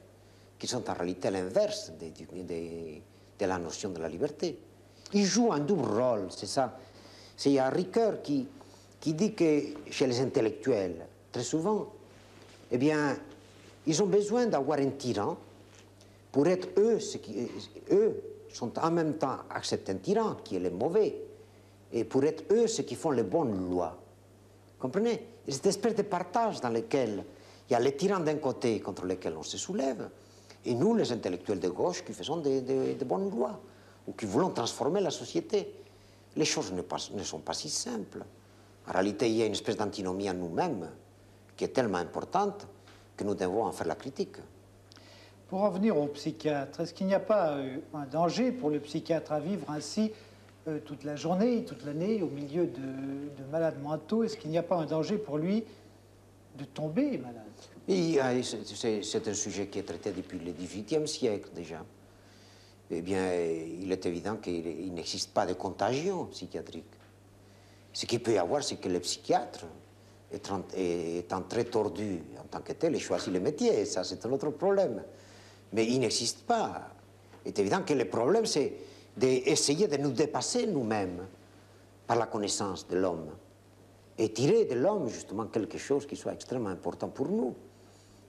qui sont en réalité l'inverse de la notion de la liberté. Ils jouent un double rôle, c'est ça. Il y a Ricoeur qui dit que chez les intellectuels, très souvent, eh bien, ils ont besoin d'avoir un tyran pour être eux, eux sont en même temps acceptent un tyran qui est le mauvais, et pour être eux ceux qui font les bonnes lois. Comprenez? Et cette espèce de partage dans lequel il y a les tyrans d'un côté contre lesquels on se soulève, et nous, les intellectuels de gauche, qui faisons de bonnes lois, ou qui voulons transformer la société. Les choses ne sont pas si simples. En réalité, il y a une espèce d'antinomie en nous-mêmes qui est tellement importante que nous devons en faire la critique. Pour en venir au psychiatre, est-ce qu'il n'y a pas un danger pour le psychiatre à vivre ainsi toute la journée, toute l'année, au milieu de malades mentaux? Est-ce qu'il n'y a pas un danger pour lui de tomber malade? C'est un sujet qui est traité depuis le XVIIIe siècle déjà. Eh bien, il est évident qu'il n'existe pas de contagion psychiatrique. Ce qu'il peut y avoir, c'est que le psychiatre, étant très tordu en tant que tel, ait choisi le métier. Ça, c'est un autre problème. Mais il n'existe pas. Il est évident que le problème, c'est d'essayer de nous dépasser nous-mêmes par la connaissance de l'homme et tirer de l'homme, justement, quelque chose qui soit extrêmement important pour nous.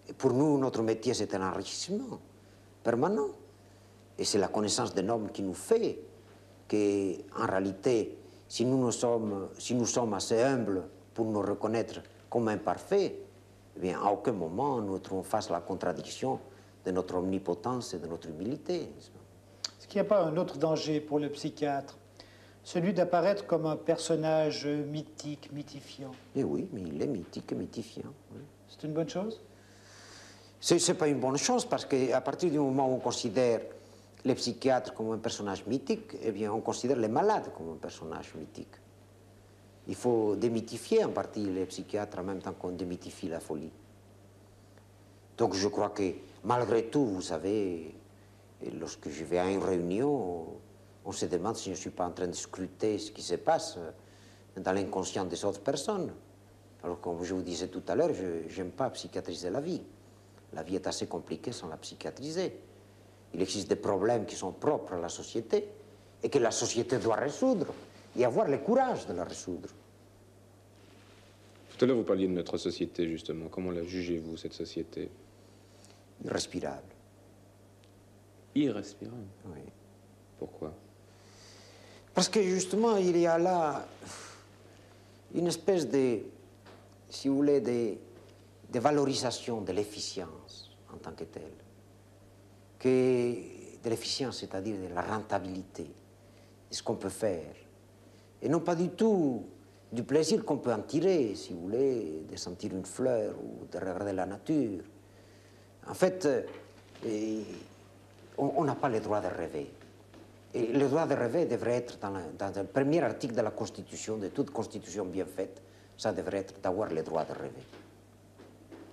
Et pour nous, notre métier, c'est un enrichissement permanent. Et c'est la connaissance d'un homme qui nous fait qu'en réalité, si nous sommes assez humbles pour nous reconnaître comme imparfaits, eh bien, à aucun moment nous trouvons face à la contradiction de notre omnipotence et de notre humilité. Est-ce qu'il n'y a pas un autre danger pour le psychiatre? Celui d'apparaître comme un personnage mythique, mythifiant. Eh oui, mais il est mythique et mythifiant. Oui. C'est une bonne chose? C'est pas une bonne chose parce qu'à partir du moment où on considère les psychiatres comme un personnage mythique, eh bien, on considère les malades comme un personnage mythique. Il faut démythifier en partie les psychiatres en même temps qu'on démythifie la folie. Donc je crois que malgré tout, vous savez, lorsque je vais à une réunion, on se demande si je ne suis pas en train de scruter ce qui se passe dans l'inconscient des autres personnes. Alors comme je vous disais tout à l'heure, je n'aime pas psychiatriser la vie. La vie est assez compliquée sans la psychiatriser. Il existe des problèmes qui sont propres à la société et que la société doit résoudre et avoir le courage de la résoudre. Tout à l'heure, vous parliez de notre société, justement. Comment la jugez-vous, cette société? Irrespirable. Irrespirable? Oui. Pourquoi? Parce que justement, il y a là une espèce de, si vous voulez, de valorisation de l'efficience en tant que telle. De l'efficience, c'est-à-dire de la rentabilité, de ce qu'on peut faire. Et non pas du tout du plaisir qu'on peut en tirer, si vous voulez, de sentir une fleur ou de regarder la nature. En fait, on n'a pas le droit de rêver. Et le droit de rêver devrait être dans le premier article de la Constitution, de toute Constitution bien faite, ça devrait être d'avoir le droit de rêver.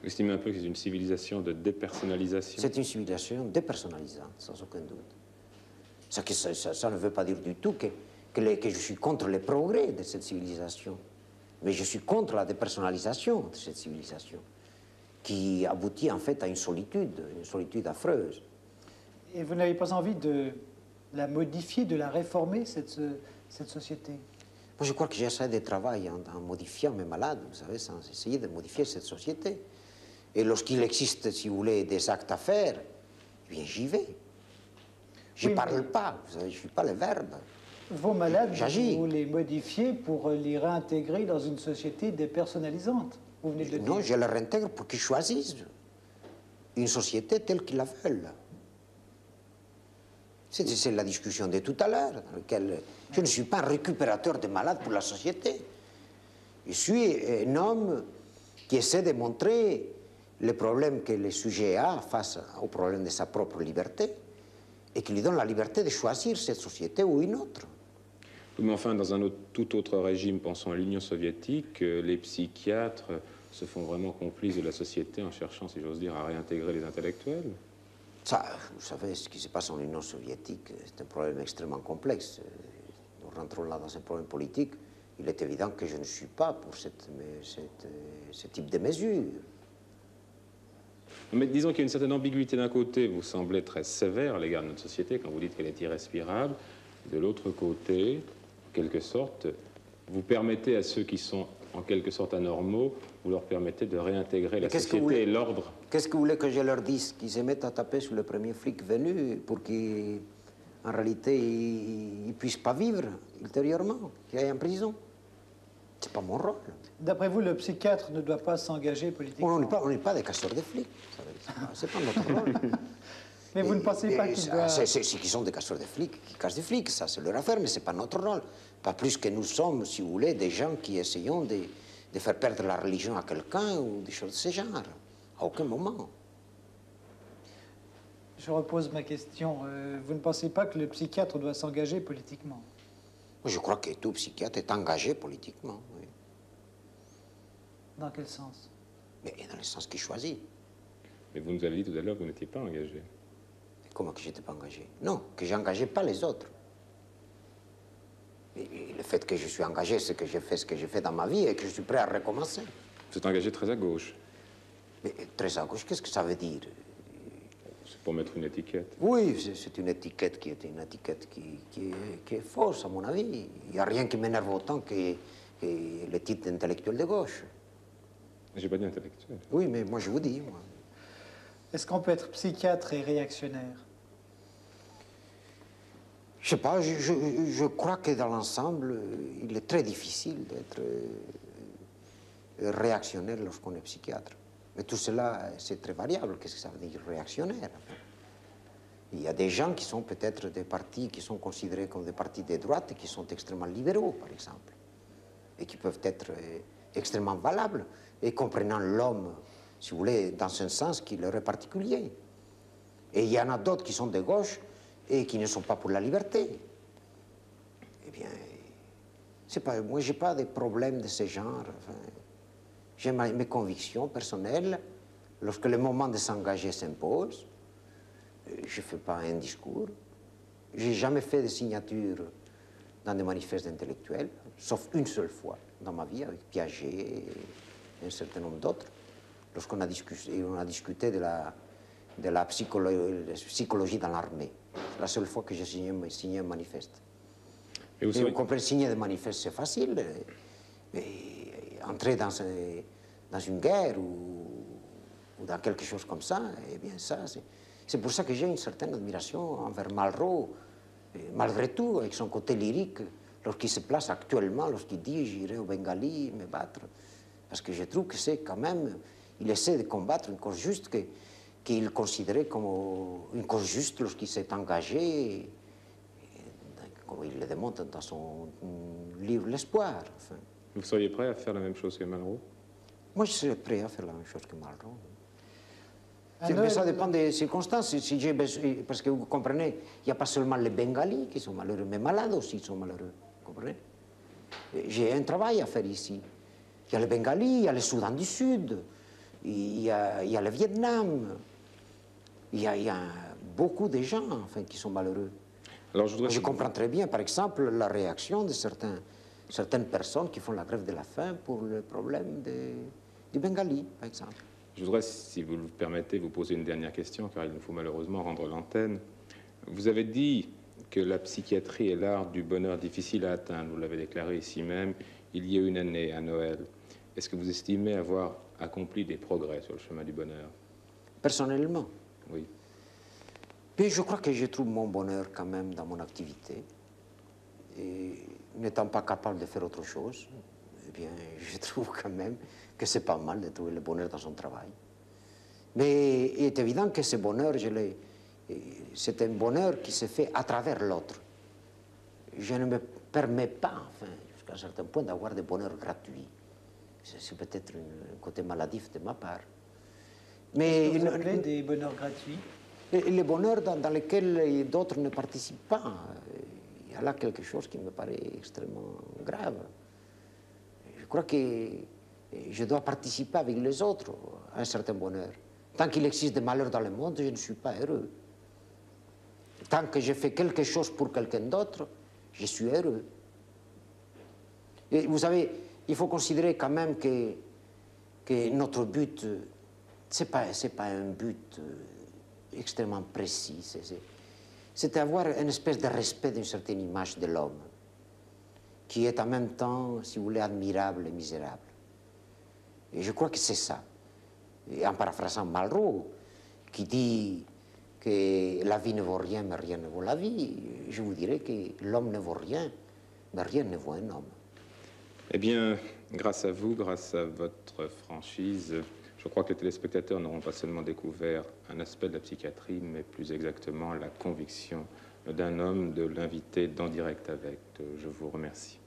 Vous estimez un peu que c'est une civilisation de dépersonnalisation? C'est une civilisation dépersonnalisante, sans aucun doute. Ça ne veut pas dire du tout que je suis contre les progrès de cette civilisation, mais je suis contre la dépersonnalisation de cette civilisation, qui aboutit en fait à une solitude affreuse. Et vous n'avez pas envie de la modifier, de la réformer, cette société? Moi, je crois que j'ai assez de travail en modifiant mes malades, vous savez, sans essayer de modifier cette société. Et lorsqu'il existe, si vous voulez, des actes à faire, eh bien, j'y vais. Je ne parle pas, vous savez, je ne suis pas le verbe. Vos malades, j'agis. vous les modifiez pour les réintégrer dans une société dépersonnalisante. Vous venez de le dire. Non, je les réintègre pour qu'ils choisissent une société telle qu'ils la veulent. C'est la discussion de tout à l'heure, dans laquelle je ne suis pas un récupérateur de malades pour la société. Je suis un homme qui essaie de montrer les problèmes que le sujet a face au problème de sa propre liberté et qui lui donne la liberté de choisir cette société ou une autre. Mais enfin, dans un tout autre régime, pensons à l'Union soviétique, les psychiatres se font vraiment complices de la société en cherchant, si j'ose dire, à réintégrer les intellectuels. Ça, vous savez, ce qui se passe en Union soviétique, c'est un problème extrêmement complexe. Nous rentrons là dans un problème politique. Il est évident que je ne suis pas pour ce type de mesures. Mais disons qu'il y a une certaine ambiguïté d'un côté. Vous semblez très sévère à l'égard de notre société quand vous dites qu'elle est irrespirable. De l'autre côté, en quelque sorte, vous permettez à ceux qui sont en quelque sorte anormaux, vous leur permettez de réintégrer la société et l'ordre. Qu'est-ce que vous voulez que je leur dise? Qu'ils se mettent à taper sur le premier flic venu pour qu'en réalité, ils ne puissent pas vivre ultérieurement, qu'ils aillent en prison? C'est pas mon rôle. D'après vous, le psychiatre ne doit pas s'engager politiquement? On n'est pas des casseurs de flics. C'est pas notre rôle. Mais vous ne pensez pas qu'il doit... C'est qui sont des casseurs de flics, qui cassent des flics, ça c'est leur affaire, mais c'est pas notre rôle. Pas plus que nous sommes, si vous voulez, des gens qui essayons de faire perdre la religion à quelqu'un ou des choses de ce genre. À aucun moment. Je repose ma question. Vous ne pensez pas que le psychiatre doit s'engager politiquement? Je crois que tout psychiatre est engagé politiquement, oui. Dans quel sens? Mais dans le sens qu'il choisit. Mais vous nous avez dit tout à l'heure que vous n'étiez pas engagé. Comment que je n'étais pas engagé? Non, que je n'engageais pas les autres. Et le fait que je suis engagé, c'est que j'ai fait ce que j'ai fait dans ma vie et que je suis prêt à recommencer. Vous êtes engagé très à gauche. Mais très à gauche, qu'est-ce que ça veut dire? C'est pour mettre une étiquette. Oui, c'est une étiquette qui est une étiquette qui est fausse, à mon avis. Il n'y a rien qui m'énerve autant que les titres intellectuels de gauche. J'ai pas dit intellectuel. Oui, mais moi je vous dis, moi. Est-ce qu'on peut être psychiatre et réactionnaire? Je sais pas, je crois que dans l'ensemble, il est très difficile d'être réactionnaire lorsqu'on est psychiatre. Mais tout cela, c'est très variable. Qu'est-ce que ça veut dire, réactionnaire? Il y a des gens qui sont peut-être des partis qui sont considérés comme des partis de droite et qui sont extrêmement libéraux, par exemple, et qui peuvent être extrêmement valables et comprenant l'homme, si vous voulez, dans un sens qui leur est particulier. Et il y en a d'autres qui sont de gauche et qui ne sont pas pour la liberté. Eh bien, C'est pas, moi, j'ai pas de problème de ce genre. Enfin, j'ai mes convictions personnelles. Lorsque le moment de s'engager s'impose, je ne fais pas un discours. Je n'ai jamais fait de signature dans des manifestes intellectuels, sauf une seule fois dans ma vie, avec Piaget et un certain nombre d'autres, lorsqu'on a discuté de la psychologie dans l'armée. C'est la seule fois que j'ai signé un manifeste. Et vous comprenez, signer des manifestes, c'est facile. Mais entrer dans une guerre ou dans quelque chose comme ça, eh bien ça, c'est pour ça que j'ai une certaine admiration envers Malraux, malgré tout, avec son côté lyrique, lorsqu'il se place actuellement, lorsqu'il dit « j'irai au Bengali me battre », parce que je trouve que c'est quand même, il essaie de combattre une cause juste qu'il considérait comme une cause juste lorsqu'il s'est engagé, comme il le démontre dans son livre « L'espoir ». Enfin. Vous seriez prêt à faire la même chose que Malraux? Moi, je serais prêt à faire la même chose que Malraux. Mais ça dépend des circonstances. Si parce que vous comprenez, il n'y a pas seulement les Bengalis qui sont malheureux, mais malades aussi sont malheureux. Vous comprenez? J'ai un travail à faire ici. Il y a les Bengalis, il y a le Soudan du Sud, il y a le Vietnam. Il y a beaucoup de gens enfin, qui sont malheureux. Alors, je comprends très bien, par exemple, la réaction de certaines personnes qui font la grève de la faim pour le problème du Bengali, par exemple. Je voudrais, si vous le permettez, vous poser une dernière question, car il nous faut malheureusement rendre l'antenne. Vous avez dit que la psychiatrie est l'art du bonheur difficile à atteindre. Vous l'avez déclaré ici même, il y a une année, à Noël. Est-ce que vous estimez avoir accompli des progrès sur le chemin du bonheur? Personnellement? Oui. Mais je crois que je trouve mon bonheur quand même dans mon activité. Et n'étant pas capable de faire autre chose, eh bien, je trouve quand même que c'est pas mal de trouver le bonheur dans son travail. Mais il est évident que ce bonheur, c'est un bonheur qui se fait à travers l'autre. Je ne me permets pas, enfin, jusqu'à un certain point, d'avoir des bonheurs gratuits. C'est peut-être un côté maladif de ma part. Mais vous appelez des bonheurs gratuits? Les bonheurs dans lesquels d'autres ne participent pas. Il y a là quelque chose qui me paraît extrêmement grave. Je crois que je dois participer avec les autres à un certain bonheur. Tant qu'il existe des malheurs dans le monde, je ne suis pas heureux. Tant que je fais quelque chose pour quelqu'un d'autre, je suis heureux. Et vous savez, il faut considérer quand même que notre but, c'est pas un but extrêmement précis. C'est avoir une espèce de respect d'une certaine image de l'homme, qui est en même temps, si vous voulez, admirable et misérable. Et je crois que c'est ça. Et en paraphrasant Malraux, qui dit que la vie ne vaut rien, mais rien ne vaut la vie, je vous dirais que l'homme ne vaut rien, mais rien ne vaut un homme. Eh bien, grâce à vous, grâce à votre franchise, je crois que les téléspectateurs n'auront pas seulement découvert un aspect de la psychiatrie, mais plus exactement la conviction d'un homme, de l'inviter d'En Direct Avec. Je vous remercie.